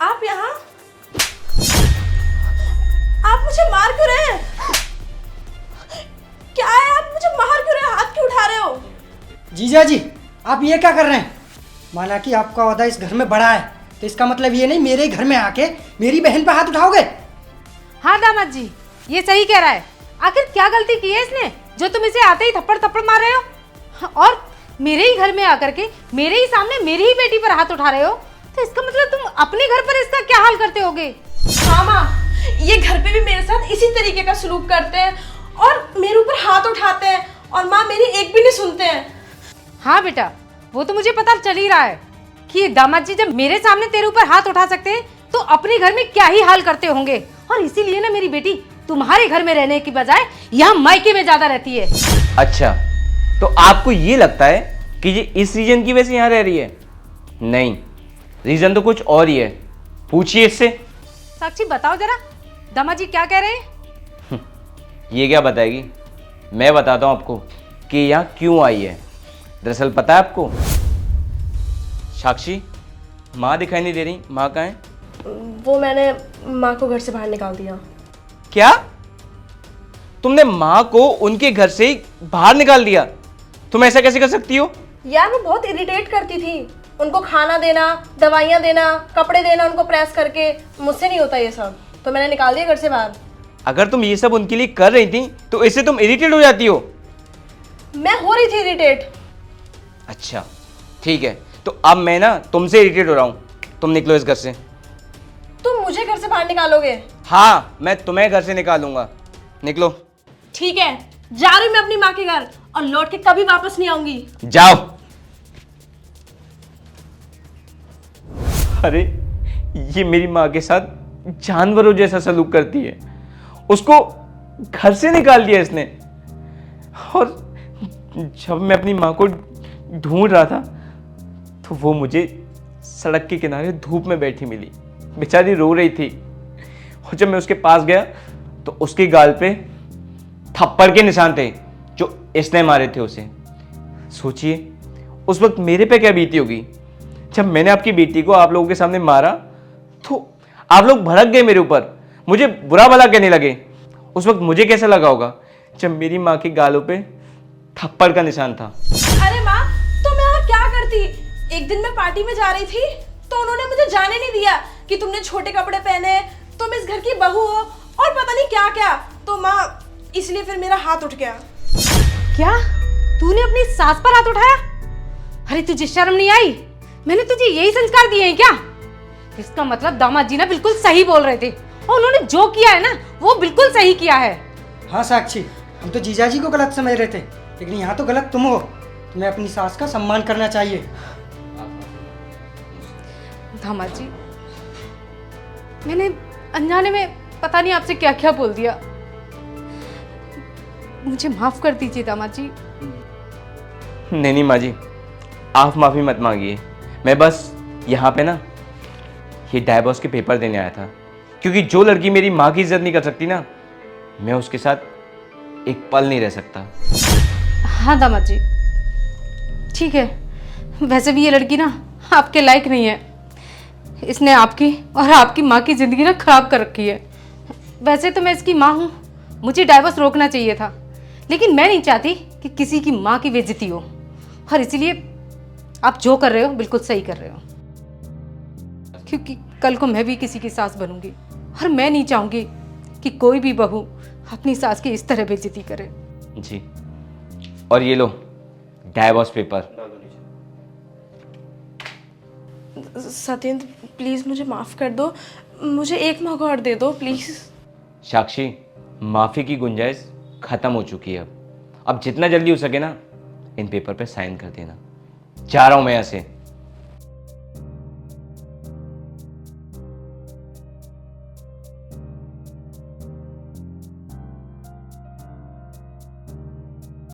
आप यहाँ? आप मुझे मार क्यों रहे हैं? क्या है, आप मुझे मार क्यों रहे हैं? हाथ क्यों उठा रहे हो? जीजा जी, आप ये क्या कर रहे हैं? माना कि आपका ओहदा इस घर में बड़ा है, तो इसका मतलब ये नहीं मेरे घर में आके मेरी बहन पे हाथ उठाओगे। हाँ दामाद जी, ये सही कह रहा है। आखिर क्या गलती की है इसने जो तुम इसे आते ही थप्पड़ थप्पड़ मार रहे हो और मेरे ही घर में आकर के मेरे ही सामने मेरी ही बेटी पर हाथ उठा रहे हो? तो इसका मतलब तुम अपने घर पर इसका क्या हाल करते होगे? हाँ माँ, ये घर पे भी मेरे साथ इसी तरीके का सलूक करते हैं और मेरे ऊपर हाथ उठाते हैं और माँ मेरी एक भी नहीं सुनते हैं। हाँ बेटा, वो तो मुझे पता चल ही रहा है कि ये दामाद जी जब मेरे सामने तेरे ऊपर हाथ उठा सकते हैं तो अपने घर में क्या ही हाल करते होंगे। और इसीलिए ना मेरी बेटी तुम्हारे घर में रहने की बजाय यहाँ मायके में ज्यादा रहती है। अच्छा, तो आपको ये लगता है कि ये इस रीजन की वजह से यहाँ रह रही है? नहीं, रीजन तो कुछ और ही है। पूछिए इससे। साक्षी बताओ जरा, दामाद जी क्या कह रहे हैं? ये क्या बताएगी, मैं बताता हूँ आपको कि यहाँ क्यों आई है। दरअसल पता है आपको, साक्षी माँ दिखाई नहीं दे रही, माँ कहाँ है? वो मैंने माँ को घर से बाहर निकाल दिया। क्या? तुमने माँ को उनके घर से ही बाहर निकाल दिया? तुम ऐसा कैसे कर सकती हो? यार वो बहुत इरिटेट करती थी, उनको खाना देना, दवाइयाँ देना, कपड़े देना उनको प्रेस करके। मुझसे नहीं होता ये सब, तो मैंने निकाल दिया घर से बाहर। अगर तुम ये सब उनके लिए कर रही थी तो इससे तुम इरिटेट हो जाती हो। मैं हो रही थी इरिटेट। अच्छा ठीक है, तो अब मैं ना तुमसे इरिटेट हो रहा हूँ। तुम निकलो इस घर से। तुम मुझे घर से बाहर निकालोगे? हाँ, मैं तुम्हें घर से निकालूंगा। निकलो। ठीक है, जा रही हूँ मैं अपनी माँ के घर और लौट के कभी वापस नहीं आऊंगी। जाओ। अरे ये मेरी माँ के साथ जानवरों जैसा सलूक करती है। उसको घर से निकाल दिया इसने। और जब मैं अपनी माँ को ढूंढ रहा था तो वो मुझे सड़क के किनारे धूप में बैठी मिली। बेचारी रो रही थी और जब मैं उसके पास गया तो उसके गाल पे थप्पड़ के निशान थे जो इसने मारे थे उसे। सोचिए उस वक्त मेरे पे क्या बीती होगी। जब मैंने आपकी बेटी को आप लोगों के सामने मारा तो आप लोग भड़क गए मेरे ऊपर, मुझे बुरा भला कहने लगे। उस वक्त मुझे कैसा लगा होगा जब मेरी माँ के गालों पे थप्पड़ का निशान था। अरे माँ, तो मैं और क्या करती? एक दिन मैं पार्टी में जा रही थी तो उन्होंने मुझे जाने नहीं दिया कि तुमने छोटे कपड़े पहने, तुम इस घर की बहू हो और पता नहीं क्या क्या। तो माँ इसलिए फिर मेरा हाथ उठ गया। क्या तूने अपनी सास पर हाथ उठाया? अरे तुझे शर्म नहीं आई? मैंने तुझे यही संस्कार दिए हैं क्या? इसका मतलब दामाद जी ना बिल्कुल सही बोल रहे थे और उन्होंने जो किया है ना वो बिल्कुल सही किया है। हाँ साक्षी, हम तो जीजा जी को गलत समझ रहे थे, लेकिन यहाँ तो गलत तुम हो। तुम्हें अपनी सास का सम्मान करना चाहिए। दामाद जी, मैंने अनजाने में पता नहीं आपसे क्या क्या बोल दिया। मुझे माफ कर दीजिए दामाद जी। नहीं माँ जी, आप माफ़ी मत मांगिए। मैं बस यहाँ पे ना ये डाइवोर्स के पेपर देने आया था, क्योंकि जो लड़की मेरी माँ की इज्जत नहीं कर सकती ना, मैं उसके साथ एक पल नहीं रह सकता। हाँ दामाद जी, ठीक है। वैसे भी ये लड़की ना आपके लायक नहीं है। इसने आपकी और आपकी माँ की ज़िंदगी ना खराब कर रखी है। वैसे तो मैं इसकी माँ हूँ, मुझे डाइवोर्स रोकना चाहिए था, लेकिन मैं नहीं चाहती कि किसी की माँ की बेइज्जती हो। और इसीलिए आप जो कर रहे हो बिल्कुल सही कर रहे हो, क्योंकि कल को मैं भी किसी की सास बनूंगी और मैं नहीं चाहूँगी कि कोई भी बहू अपनी सास की इस तरह बेइज्जती करे। जी, और ये लो डाइवोर्स पेपर। सत्येंद्र प्लीज मुझे माफ कर दो, मुझे एक मौका और दे दो प्लीज। साक्षी, माफ़ी की गुंजाइश ख़त्म हो चुकी है। अब जितना जल्दी हो सके ना इन पेपर पे साइन कर देना। जा रहा हूँ मैं यहाँ से।